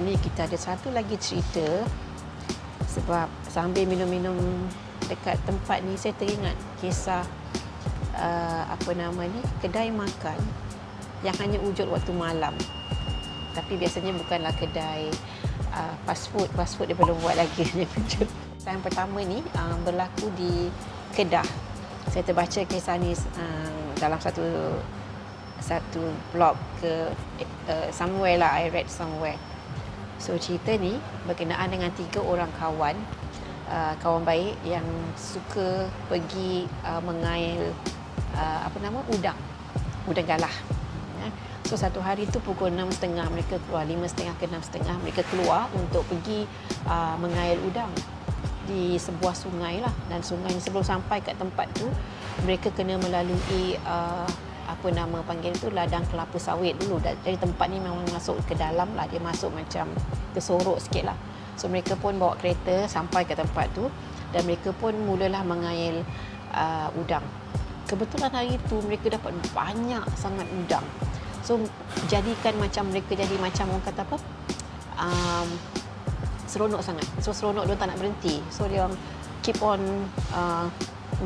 malam ni kita ada satu lagi cerita. Sebab sambil minum-minum dekat tempat ni, saya teringat kisah kedai makan yang hanya wujud waktu malam. Tapi biasanya bukanlah kedai fast food dia belum buat lagi dia wujud. Yang pertama ni berlaku di Kedah. Saya terbaca kisah ni dalam satu blog ke somewhere lah, I read somewhere. So cerita ni berkenaan dengan 3 orang kawan baik yang suka pergi mengail udang galah. So satu hari tu pukul 6.30 mereka keluar, 5.30 ke 6.30 mereka keluar untuk pergi mengail udang di sebuah sungai lah. Dan sungai ni sebelum sampai kat tempat tu mereka kena melalui ladang kelapa sawit dulu. Dari tempat ni memang masuk ke dalam lah, dia masuk macam kesorok sikit lah. So mereka pun bawa kereta sampai ke tempat tu dan mereka pun mulalah mengail udang. Kebetulan hari tu mereka dapat banyak sangat udang. So jadikan macam mereka jadi macam orang kata seronok sangat. So seronok, dia tak nak berhenti. So dia keep on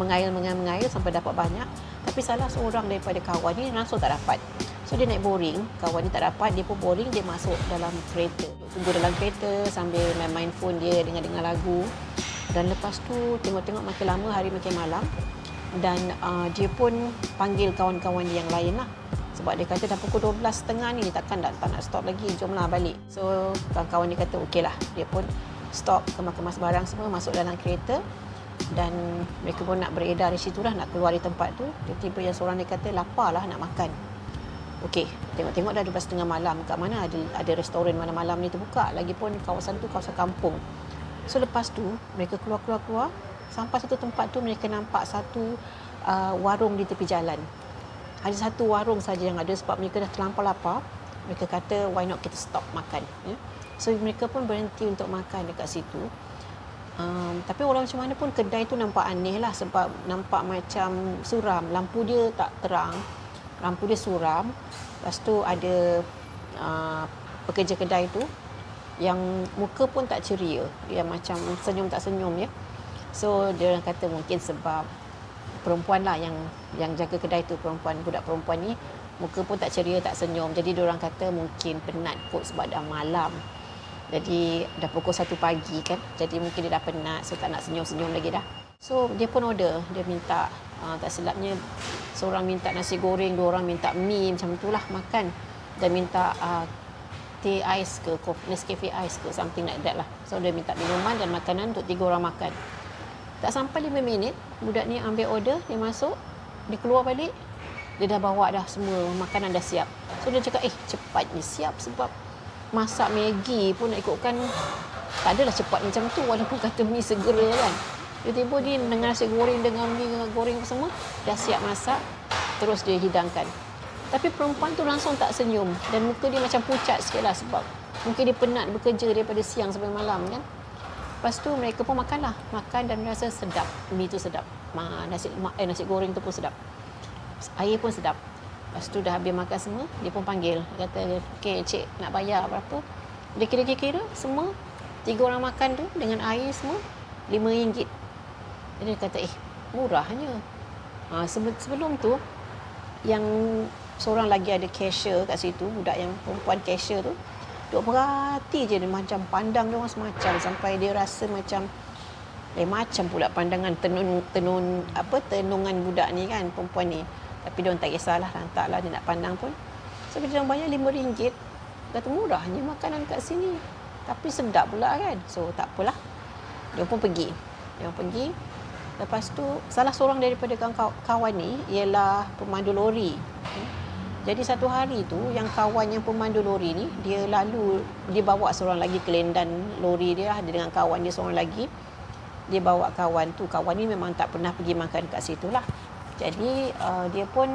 mengail sampai dapat banyak. Tapi salah seorang daripada kawan ni langsung tak dapat. So dia naik boring, kawan ni tak dapat, dia pun boring, dia masuk dalam kereta. Tunggu dalam kereta sambil main phone dia, dengar lagu. Dan lepas tu tengok-tengok makin lama, hari makin malam. Dan dia pun panggil kawan-kawan dia yang lain lah. Sebab dia kata dah pukul 12.30 ni, takkan tak nak stop lagi, jomlah balik. So kawan-kawan dia kata okey lah. Dia pun stop, kemas-kemas barang semua, masuk dalam kereta. Dan mereka pun nak beredar di situ lah, nak keluar di tempat tu. Tiba-tiba yang seorang dia kata lapar lah, nak makan. Okey, tengok-tengok dah 12.30 malam, kat mana ada restoran malam-malam ni terbuka. Lagipun kawasan tu kawasan kampung. So lepas tu mereka keluar, sampai satu tempat tu mereka nampak satu warung di tepi jalan. Ada satu warung saja yang ada sebab mereka dah terlampau lapar. Mereka kata why not kita stop makan, ya? So mereka pun berhenti untuk makan dekat situ. Tapi orang macam mana pun kedai tu nampak aneh lah, sebab nampak macam suram. Lampu dia tak terang, lampu dia suram. Lepas tu ada pekerja kedai tu yang muka pun tak ceria, dia macam senyum tak senyum, ya. So dia orang kata mungkin sebab perempuan lah yang jaga kedai tu, budak perempuan ni muka pun tak ceria, tak senyum. Jadi dia orang kata mungkin penat kot sebab dah malam. Jadi dah pukul 1 pagi kan. Jadi mungkin dia dah penat, so tak nak senyum-senyum lagi dah. So dia pun order, dia minta tak silapnya seorang minta nasi goreng, 2 orang minta mie macam itulah makan. Dan minta teh ais ke, Nescafe ais ke, something like that lah. So dia minta minuman dan makanan untuk 3 orang makan. Tak sampai 5 minit, budak ni ambil order, dia masuk, dia keluar balik, dia dah bawa dah semua makanan dah siap. So dia cakap cepat ni siap, sebab masak Maggi pun nak ikutkan tak adalah cepat macam tu, walaupun kata mi segera kan. Tiba-tiba dia dengan nasi goreng, dengan mi goreng semua dah siap masak, terus dia hidangkan. Tapi perempuan tu langsung tak senyum dan muka dia macam pucat sikit lah, sebab mungkin dia penat bekerja daripada siang sampai malam kan. Lepas tu mereka pun makan dan rasa sedap, mi tu sedap, nasi goreng tu pun sedap, air pun sedap. Lepas tu dah habis makan semua, dia pun panggil. Dia kata, okey cik, nak bayar berapa? Dia kira-kira semua 3 orang makan tu dengan air semua RM5. Jadi dia kata, murahnya. Sebelum tu, yang seorang lagi ada cashier kat situ, budak yang perempuan cashier tu, duk perhati je, dia macam pandang dia orang semacam, sampai dia rasa macam macam pula pandangan tenungan budak ni kan, perempuan ni. Tapi dia orang tak kisahlah, lantaklah dia nak pandang pun. So dia orang bayar RM5. Kata murahnya makanan kat sini, tapi sedap pula kan. So tak apalah, dia pun pergi. Lepas tu salah seorang daripada kawan ni ialah pemandu lori. Jadi satu hari tu yang kawan yang pemandu lori ni, dia bawa seorang lagi ke lendan lori dia dengan kawan dia seorang lagi. Dia bawa kawan tu, kawan ni memang tak pernah pergi makan kat situ lah. Jadi dia pun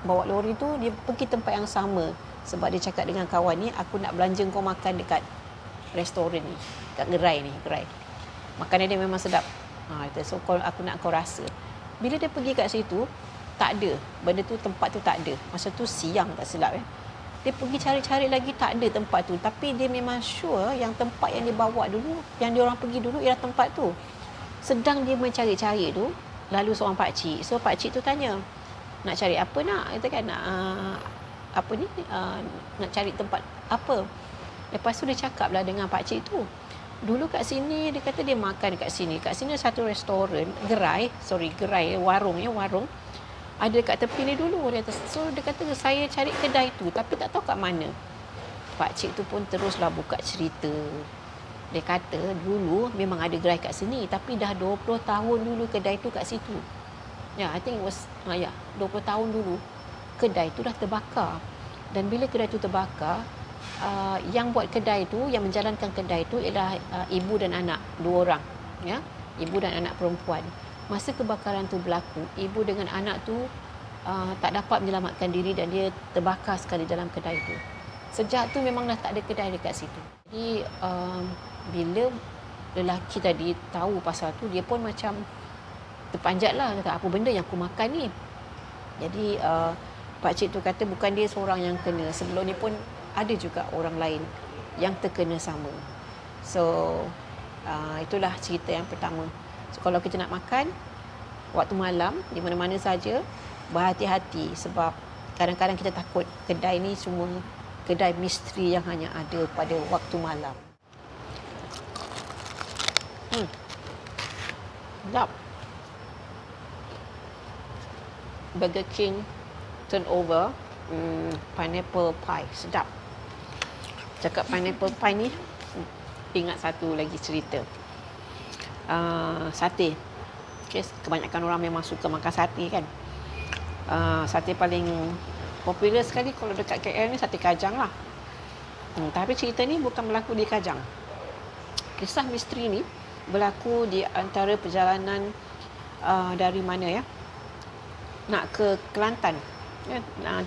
bawa lori tu, dia pergi tempat yang sama. Sebab dia cakap dengan kawan ni, aku nak belanja kau makan dekat restoran ni, kat gerai ni. Makanan dia memang sedap. So aku nak kau rasa. Bila dia pergi kat situ, tak ada. Benda tu, tempat tu tak ada. Masa tu siang tak silap. Dia pergi cari-cari lagi tak ada tempat tu. Tapi dia memang sure yang tempat yang dia bawa dulu, yang dia orang pergi dulu ialah tempat tu. Sedang dia mencari-cari tu, lalu seorang pakcik. So pakcik tu tanya, nak cari apa nak? Kata kan, nak cari tempat apa? Lepas tu dia cakap lah dengan pakcik tu. Dulu kat sini, dia kata dia makan kat sini. Kat sini satu restoran, gerai, warung. Ada dekat tepi ni dulu. So dia kata saya cari kedai tu tapi tak tahu kat mana. Pakcik tu pun teruslah buka cerita. Dia kata dulu memang ada gerai kat sini tapi dah 20 tahun dulu kedai tu kat situ. I think it was 20 tahun dulu kedai tu dah terbakar. Dan bila kedai tu terbakar, yang buat kedai tu, yang menjalankan kedai tu ialah ibu dan anak, 2 orang, ibu dan anak perempuan. Masa kebakaran tu berlaku, ibu dengan anak tu tak dapat menyelamatkan diri dan dia terbakar sekali dalam kedai tu. Sejak tu memang dah tak ada kedai dekat situ. Jadi bila lelaki tadi tahu pasal tu, dia pun macam terpanjat lah, kata apa benda yang aku makan ni. Jadi pakcik tu kata bukan dia seorang yang kena, sebelum ni pun ada juga orang lain yang terkena sama. So itulah cerita yang pertama. So kalau kita nak makan waktu malam di mana-mana saja, berhati-hati sebab kadang-kadang kita takut kedai ni cuma kedai misteri yang hanya ada pada waktu malam. Sedap. Burger King turnover pineapple pie, sedap. Cakap pineapple pie ni, ingat satu lagi cerita. Sate. Okay, kebanyakan orang memang suka makan sate kan. Sate paling popular sekali kalau dekat KL ni sate Kajang lah. Tapi cerita ni bukan berlaku di Kajang. Kisah misteri ni berlaku di antara perjalanan dari mana ya? Nak ke Kelantan.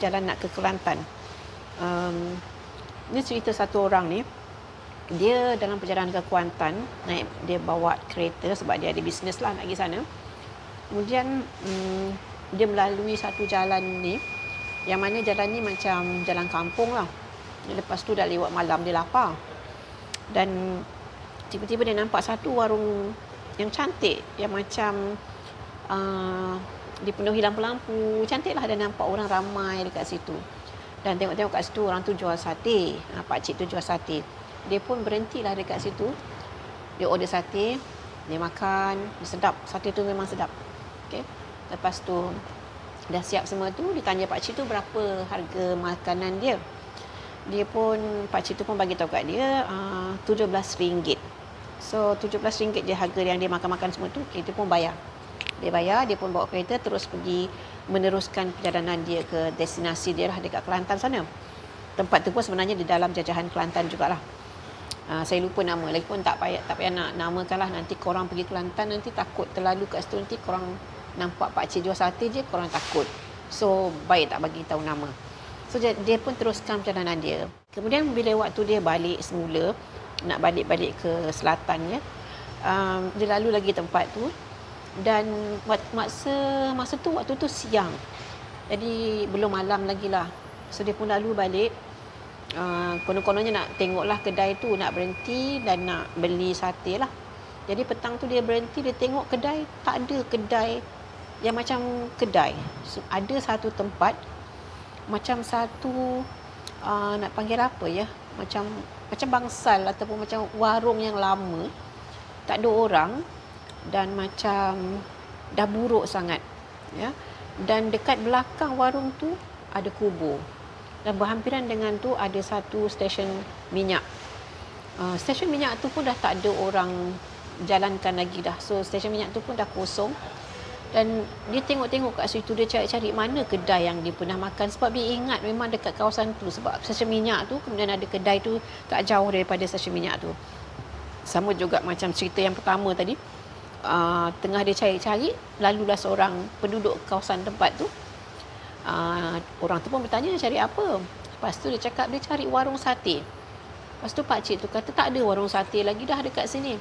Jalan nak ke Kelantan. Ini cerita satu orang ni. Dia dalam perjalanan ke Kuantan, dia bawa kereta sebab dia ada bisnes lah nak pergi sana. Kemudian dia melalui satu jalan ni, yang mana jalan ni macam jalan kampung lah. Lepas tu dah lewat malam, dia lapar. Dan tiba-tiba dia nampak satu warung yang cantik, yang macam dipenuhi lampu-lampu, cantik lah. Dan nampak orang ramai dekat situ. Dan tengok-tengok kat situ orang tu jual sate. Pakcik tu jual sate. Dia pun berhentilah dekat situ. Dia order sate, dia makan, dia sedap. Sate tu memang sedap. Okay. Lepas tu dah siap semua tu, ditanya pakcik tu berapa harga makanan dia. Pakcik tu pun bagi tahu kat dia RM17. So RM17 je harga yang dia makan-makan semua tu. Kita pun bayar. Dia bayar, dia pun bawa kereta terus pergi meneruskan perjalanan dia ke destinasi dia lah dekat Kelantan sana. Tempat tu pun sebenarnya di dalam jajahan Kelantan jugalah. Saya lupa nama, lagipun tak payah nak namakanlah. Nanti korang pergi Kelantan, nanti takut terlalu kat situ, nanti korang nampak pakcik jual sate je, korang takut. So baik tak bagi tahu nama. So dia pun teruskan perjalanan dia. Kemudian bila waktu dia balik semula, nak balik ke selatan ya, dia lalu lagi tempat tu. Dan masa tu waktu tu siang, jadi belum malam lagi lah. So dia pun lalu balik. Konon-kononnya nak tengoklah kedai tu, nak berhenti dan nak beli sate lah. Jadi petang tu dia berhenti, dia tengok kedai, tak ada kedai yang macam kedai. So, ada satu tempat macam satu nak panggil apa ya, macam bangsal ataupun macam warung yang lama, tak ada orang dan macam dah buruk sangat ya. Dan dekat belakang warung tu ada kubur. Dan berhampiran dengan tu ada satu stesen minyak. Stesen minyak tu pun dah tak ada orang jalankan lagi dah. So stesen minyak tu pun dah kosong. Dan dia tengok-tengok kat situ, dia cari-cari mana kedai yang dia pernah makan. Sebab dia ingat memang dekat kawasan tu. Sebab stesen minyak tu, kemudian ada kedai tu tak jauh daripada stesen minyak tu. Sama juga macam cerita yang pertama tadi. Tengah dia cari-cari, lalulah seorang penduduk kawasan tempat tu. Orang tu pun bertanya cari apa. Lepas tu dia cakap dia cari warung sate. Lepas tu pakcik tu kata tak ada warung sate lagi dah dekat sini.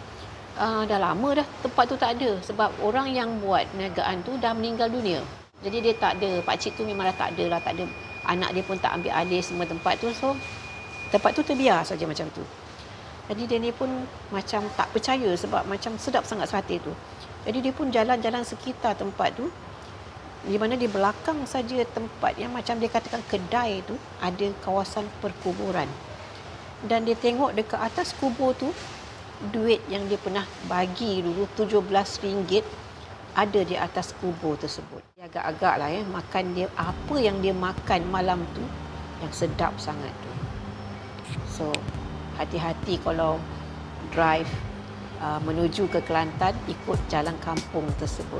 Dah lama dah tempat tu tak ada. Sebab orang yang buat perniagaan tu dah meninggal dunia. Jadi dia tak ada, pakcik tu memang dah tak ada lah, tak ada anak dia pun tak ambil alih semua tempat tu. So tempat tu terbiar saja macam tu. Jadi dia ni pun macam tak percaya sebab macam sedap sangat sate tu. Jadi dia pun jalan-jalan sekitar tempat tu, di mana di belakang saja tempat yang macam dia katakan kedai tu ada kawasan perkuburan. Dan dia tengok dekat atas kubur tu, duit yang dia pernah bagi dulu RM17 ada di atas kubur tersebut. Dia agak-agak lah makan dia, apa yang dia makan malam tu yang sedap sangat tu. So hati-hati kalau drive menuju ke Kelantan, ikut jalan kampung tersebut.